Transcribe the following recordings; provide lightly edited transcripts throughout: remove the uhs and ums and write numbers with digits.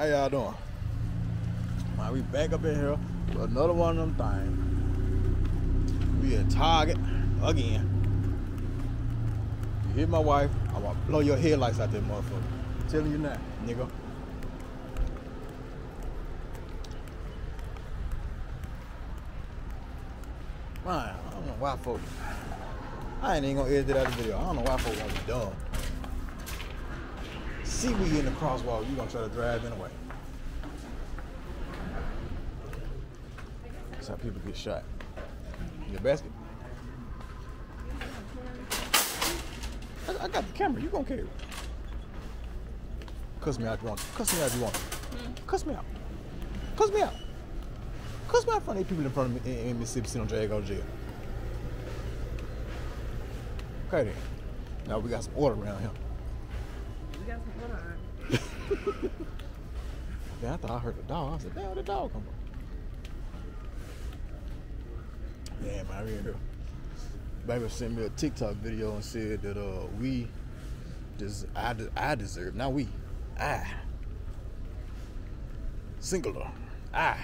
How y'all doing? Man, we back up in here with another one of them things. We at Target again. You hit my wife, I'm gonna blow your headlights out there, motherfucker. I'm telling you now, nigga. Man, I don't know why folks. I ain't even gonna edit out the video. I don't know why folks want to be dumb. See we in the crosswalk, you gonna try to drive anyway. That's how people get shot. In the basket. I got the camera, you gonna carry it. Cuss me out if you want to. Cuss me out if you want to. Cuss me out. Cuss me out. Cuss me out in front of people in front of me in Mississippi sitting on jail, go to jail. Okay then. Now we got some order around here. We got some order. Yeah, I thought I heard the dog. I said, damn, where the dog come from? Yeah, man, I really do. Baby sent me a TikTok video and said that I deserve, not we, I, singular, I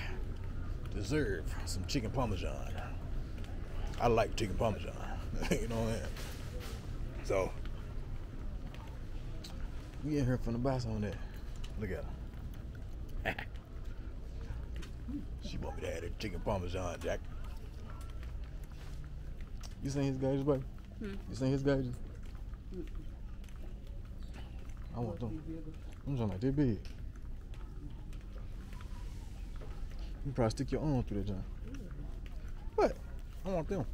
deserve some chicken parmesan. I like chicken parmesan. You know what I mean? So, we in here from the buy some of that. Look at her. She want me to have that chicken parmesan, Jack. You seen his gauges, baby? You seen his gauges? I want them. I'm talking like they big. You can probably stick your arm through that, John. What? I want them.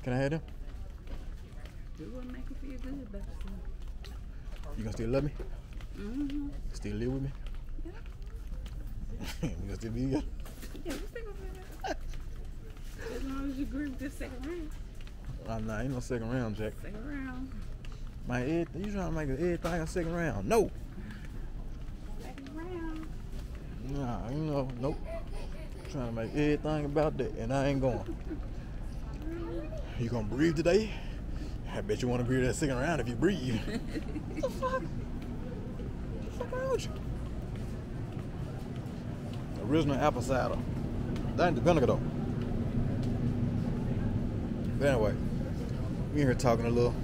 Can I have them? It wouldn't make you feel good about yourself. You gonna still love me? Mm-hmm. Still live with me? Yeah. You gonna still be together? Yeah, we still gonna be there. As long as you agree with this second round. Nah, ain't no second round, Jack. Second round. Man, you trying to make everything a second round? No. Second round. Nah, you know, nope. Trying to make everything about that, and I ain't going. You gonna breathe today? I bet you want to breathe that second round if you breathe. What the fuck? What the fuck wrong with you? Original apple cider. That ain't the vinegar though. But anyway, we in here talking a little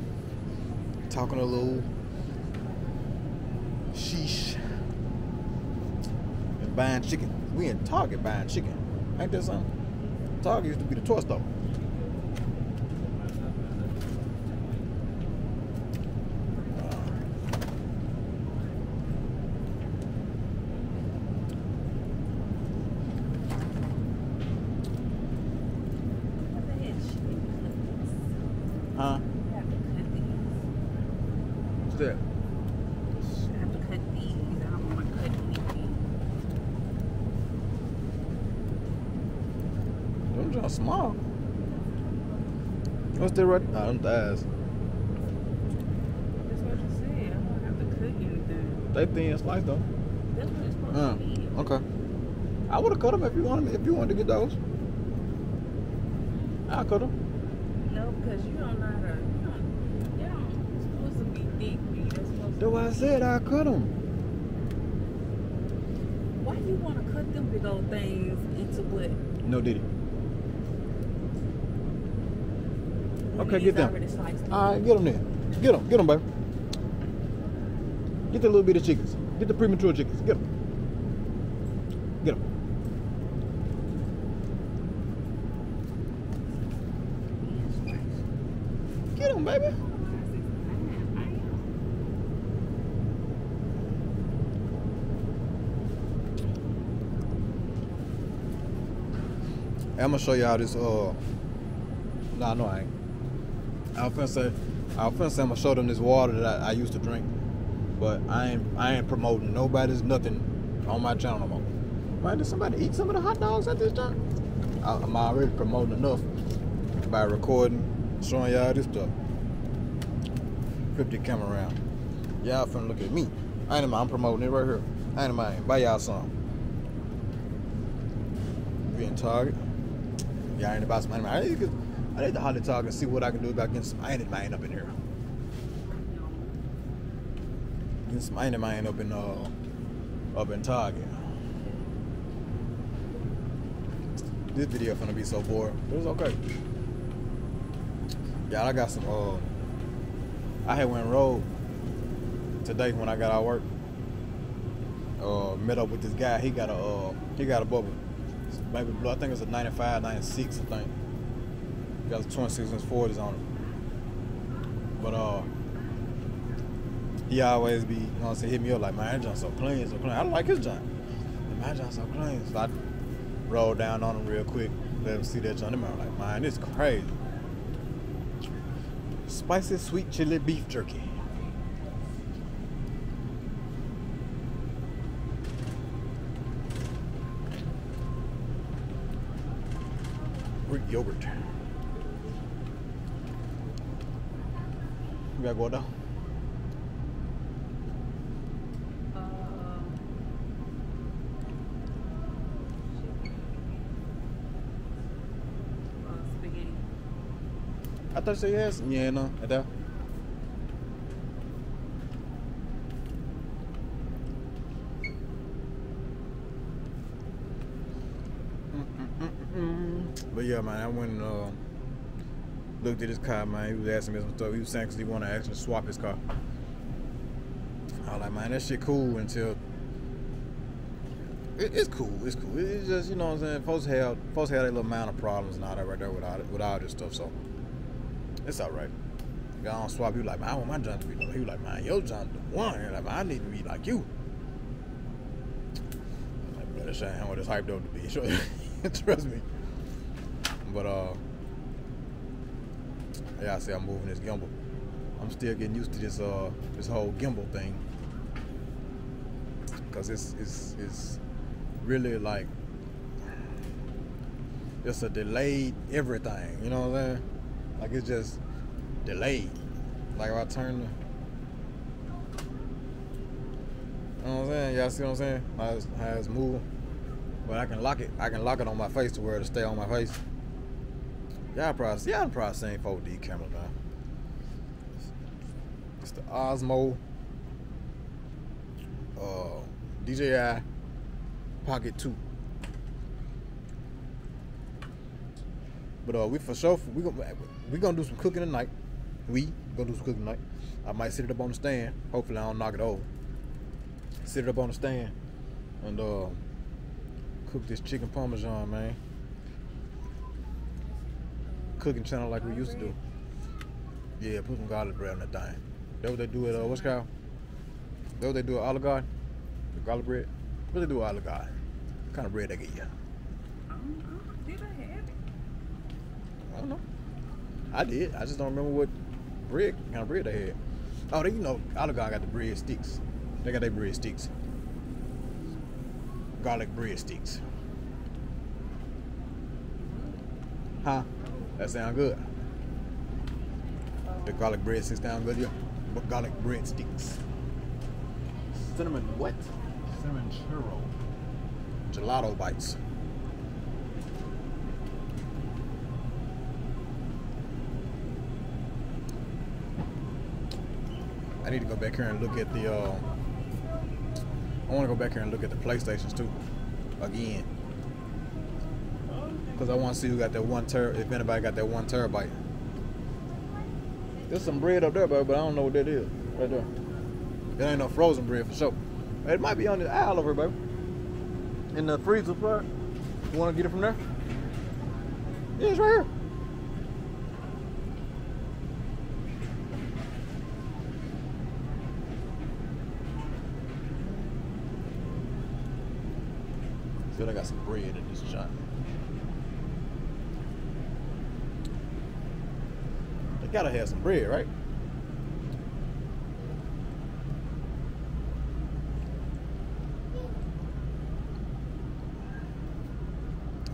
sheesh. And buying chicken. We in Target buying chicken. Ain't that something? Target used to be the toy store. Huh? What's that? I have to cut these. I don't want to cut anything. Them just small. What's that right? Nah, them thighs. That's what you said. I don't have to cut anything. They thin sliced though. That's what it's supposed to be. Okay. I would have cut them if you wanted to get those. I'll cut them. No, because you don't know how to. You're supposed to be thick. That's supposed to That's why I said I'll cut them. Why you want to cut them big old things into what? No, did he? Okay, get them. All right, get them then. Get them, baby. Get the little bitty chickens. Get the premature chickens. Get them. Get them. Get them, baby. I'm gonna show y'all this. Nah, no, I ain't. I was finna say I'm gonna show them this water that I used to drink, but I ain't promoting nobody's nothing on my channel no more. Man, did somebody eat some of the hot dogs at this time? I'm already promoting enough by recording, showing y'all this stuff. Flip the camera around. Y'all finna look at me. I ain't mind, I'm promoting it right here. I ain't mind. Buy y'all some. We in Target. Y'all ain't about some anime. I need to holler Target and see what I can do about getting some anime up in here. Getting some anime up in up in Target. This video finna be so boring, but it's okay. Yeah, I got some. I had went road today when I got out of work. Met up with this guy. He got a bubble. Baby blue. I think it's a 95, 96. I think. He got a 26 inch 40s on it. But he always be, you know what I'm saying, hit me up like, man, that joint so clean, so clean. I like his joint. Man, that joint so clean. So I rolled down on him real quick, let him see that joint. I'm like, man, this crazy. Spicy sweet chili beef jerky. Greek yogurt. You gotta go down. Spaghetti. I thought you said yes. Yeah, no, at that. But yeah, man, I went and looked at his car, man. He was asking me some stuff. He was saying because he wanted to actually swap his car. I was like, man, that shit cool until it's cool. It's cool. It's just, you know what I'm saying. Folks had their little amount of problems and all that right there with all this stuff. So it's all right. Got on swap. He was like, man, I want my John to be like. He was like, man, your John's the one. Like, man, I need to be like you. I was like, bro, that shit ain't what it's hyped up to be. Sure. Trust me. But yeah, I say I'm moving this gimbal. I'm still getting used to this this whole gimbal thing, cause it's really like it's a delayed everything. You know what I'm saying? Like it's just delayed. Like if I turn the, you know what I'm saying? Y'all see what I'm saying? How it's moving. But I can lock it. I can lock it on my face to where it'll stay on my face. Y'all probably seen 4D camera now. It's the Osmo DJI Pocket 2. But we for sure we gonna do some cooking tonight. We gonna do some cooking tonight. I might sit it up on the stand. Hopefully I don't knock it over. Sit it up on the stand and cook this chicken parmesan, man. Cooking channel like we used to do. Yeah, put some garlic bread on that thing. That's what they do at what's it called? That's what they do at Olive Garden? The garlic bread? What they do at Olive Garden? What kind of bread they get you? Did I have it? I don't know. I did. I just don't remember what kind of bread they had. Oh, you know, Olive Garden got the bread sticks. They got their bread sticks. Garlic bread sticks. Huh? That sound good. The garlic bread sticks sound good, yeah. But garlic bread sticks. Cinnamon what? Cinnamon churro. Gelato bites. I need to go back here and look at the I want to go back here and look at the PlayStations too, again, because I want to see who got that 1 terabyte. If anybody got that 1 terabyte. There's some bread up there, baby, but I don't know what that is. Right there. There ain't no frozen bread for sure. It might be on the aisle over here, baby. In the freezer part. You want to get it from there? Yeah, it's right here. I got some bread in this joint. They gotta have some bread, right?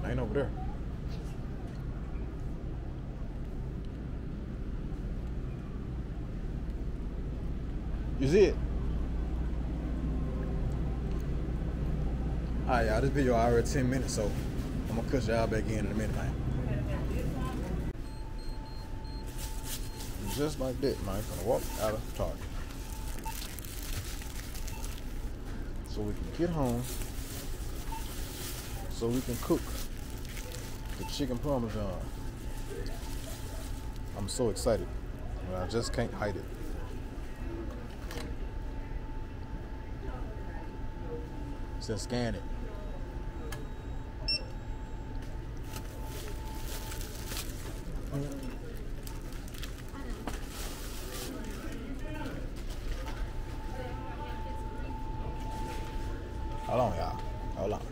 Ain't over there. You see it? Alright, y'all, this video already 10 minutes, so I'm gonna cut y'all back in a minute, man. Just like that, man. I'm gonna walk out of Target. so we can get home, so we can cook the chicken parmesan. I'm so excited. I just can't hide it. Just scan it. Hold on, y'all. Hold on.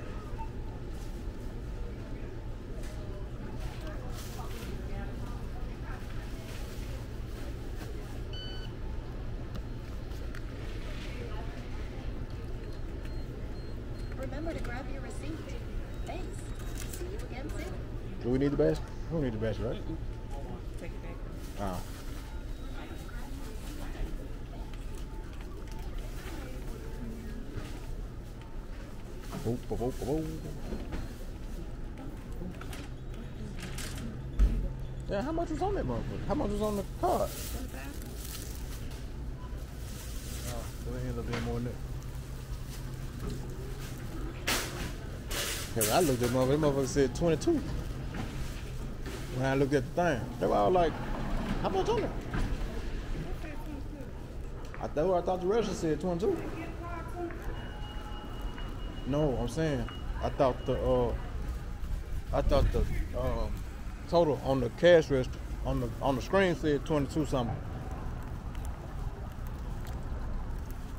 Remember to grab your receipt. Thanks. See you again soon. Do we need the basket? We don't need the basket, right? Take it back. Oh. Boop, boop, boop, boop. Yeah, how much was on that motherfucker? How much was on the card? Oh, go ahead a little bit more than that. Hey, when I looked at that motherfucker said 22. When I looked at the thing, they were all like, how much on it? I thought the register said 22. No, I'm saying I thought the total on the cash register on the screen said 22 something.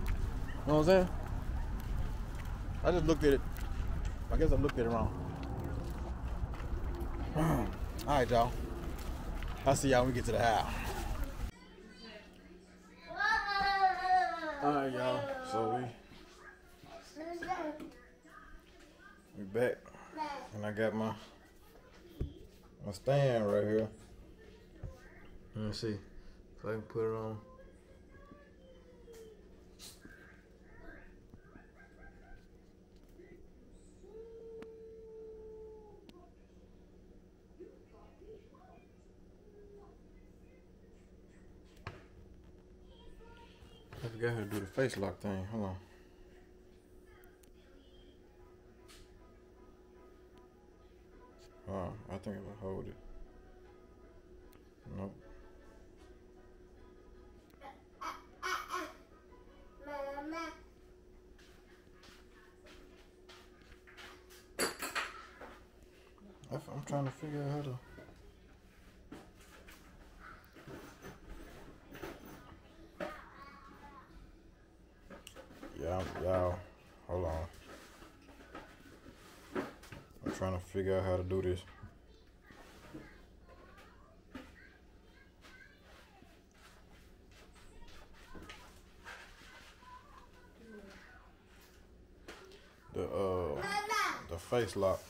You know what I'm saying? I just looked at it. I guess I looked at it wrong. All right, y'all. I'll see y'all when we get to the house. All right, y'all. So we back, and I got my stand right here. Let me see if I can put it on. I forgot how to do the face lock thing. Hold on. Oh, I think I will hold it. Nope. I'm trying to figure out how to. Y'all, hold on. I'm trying to figure out how to do this. The face lock.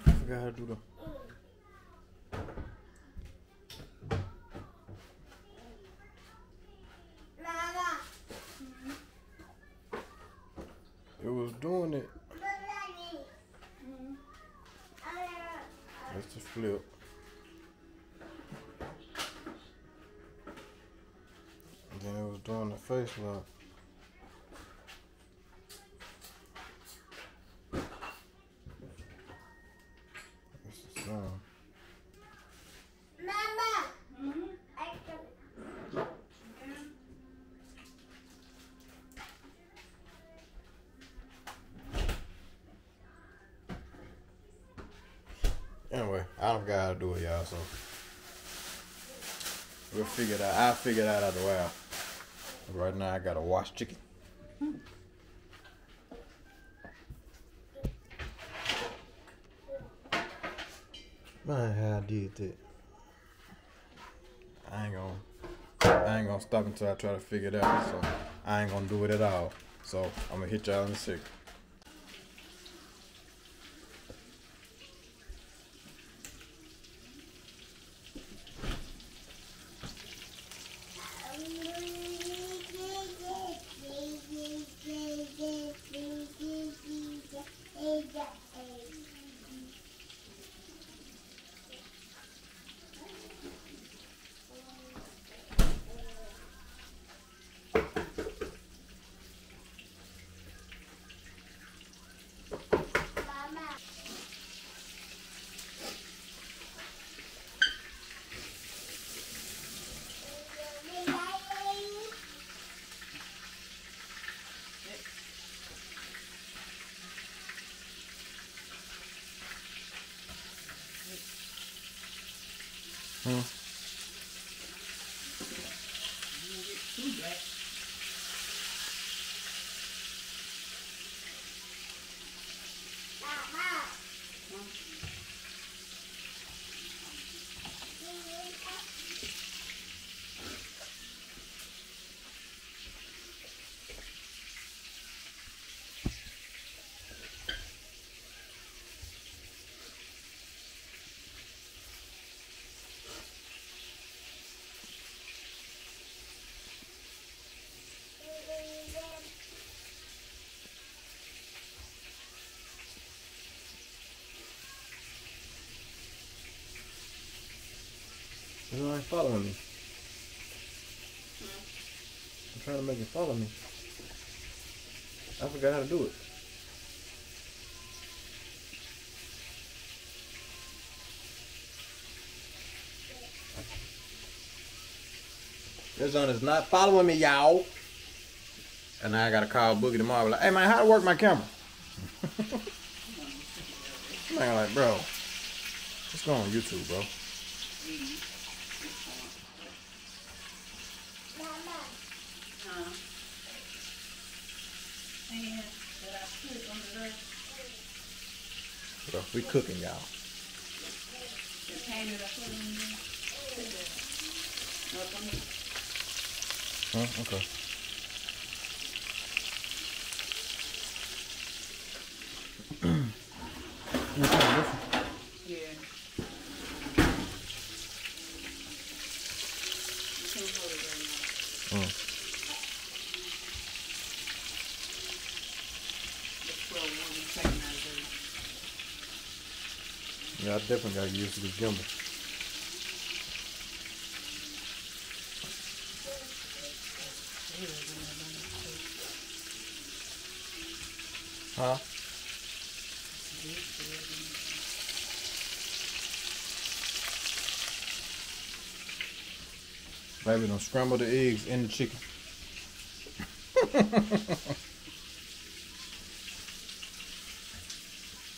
I forgot how to do the. It was doing it. Let's just flip. And then it was doing the face lock. This is Anyway, I don't got how to do it, y'all, so we'll figure it out. I'll figure it out after a while. Right now, I gotta wash chicken. Man, how I did that. I ain't gonna stop until I try to figure it out, so I ain't gonna do it at all. So I'm gonna hit y'all in a second. Hmm. Too black. You ain't following me. I'm trying to make it follow me. I forgot how to do it. This one is not following me, y'all. And now I gotta call Boogie tomorrow. Like, hey man, how to work my camera? Man, like, bro, let's go on YouTube, bro. Bro, we cooking, y'all. Huh? Okay. Yeah. Yeah, I definitely gotta get used to this gimbal. Huh? Baby, don't scramble the eggs in the chicken.